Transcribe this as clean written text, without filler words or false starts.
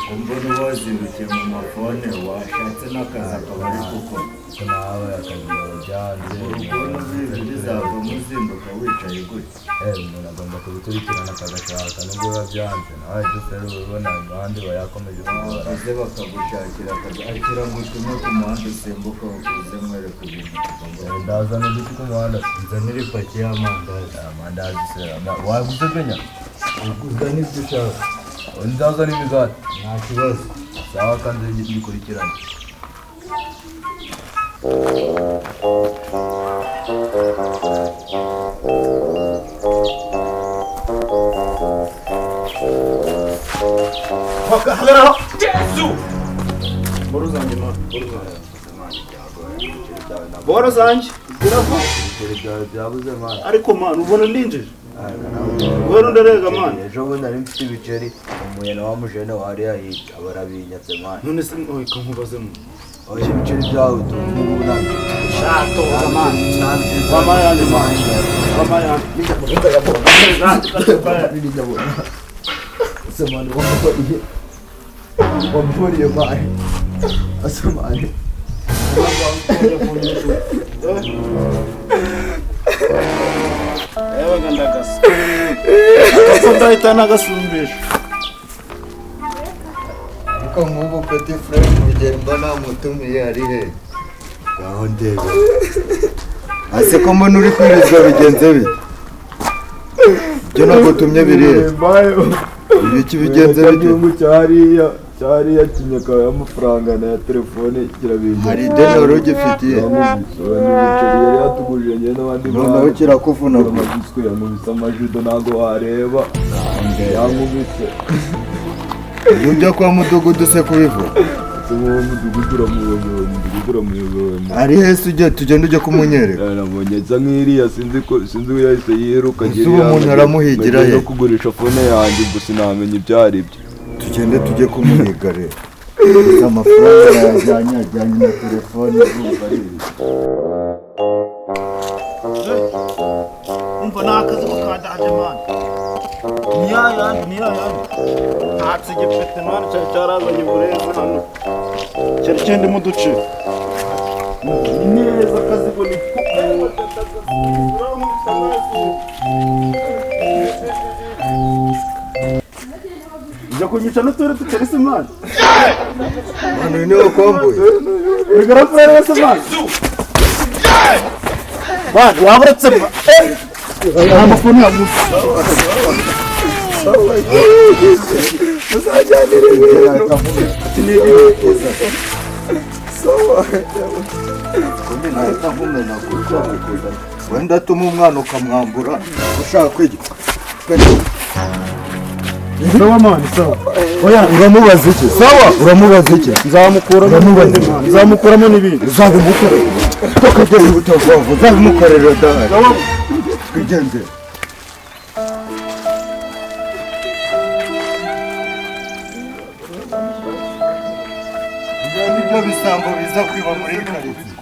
kumbona wazindukiye mu mafone washatse n'akazi akaba ari kuko nawe akagira byanze ubona bizava muzinduka wicaye gutya umuntu agomba kubikurikirana akagashaka nubwo biba byanze nawe byose rero ubona abandi bayakomeje kugora maze bakagushakira akazi akira ngo utume ku muhanda usimbuka bakuze mwereka ibintu ndazana uduti ku muhanda nzanira ipaki y'amandazi amandazi se waguze kenya uguza n'ibyo ushaka ndazana imigati nta kibazo sawa kandi gikurikirana hagarara Yesu boro zanjye ziravuga byabuze mani ariko mani ubona ndinjije ubona ndarega mani ejo bundi nari mfite ibiceri umuyena wa mujene wariya hirya barabinyatse mani none se kankubaze mu oya ibiceri byawe ubu nabyo shato mani mama yanjye mani mama yanjye semani wamubariye mani asemani yabaga ndagasa kuko ndahita nagasumbisha ariko nk'ubu peti furere urugero mba namutumiye ari he ngaho ndebe ase ko mbona uri kwirizwa bigenze bite ibyo nagutumye birihe ibiki bigenze bite cyariya kinyaka y'amafaranga na ya telefone kirabinjira hari ideni wari ugifitiye ibiceri yari yatugurije njye n'abandi noneho kirakuvuna amaguswe yankubise amajido ntabwo wareba yankubise iyo ujya kwa mudugudu se kubivuga uwo mudugudu uramuyoboye ari hese ujya tugenda ujya kumunyereka nabonye nsa nk'iriya sinzi ko yahise yiruka ese uwo muntu aramuhigira he no kugurisha fone yanjye ubwo sinamenya ibyo ari byo tugende tujye kumuhiga rero amafaranga yajyanye na telefone umva ni akazi ko kadaje mani niyayandi hatse igipete mani cyari cyarazanye uburenze hano cyari kindi mu duce ni neza akazi ko ni ujya kunyica n'uture tuterese mani manu ni wakomboye bigaragara wese mani mani waburetse nta mafoni yaguze muzajyanire ibintu wenda atuma umwana ukamwambura ushaka kwiga sawa mani sawa oya uramubaza iki sawa uramubaza iki nzamukuramo n'ibindi uzabimukore tukagera ubutavuga uzabimukorera dahari twigendere nibyo bisambo biza kwiba muri karitsiye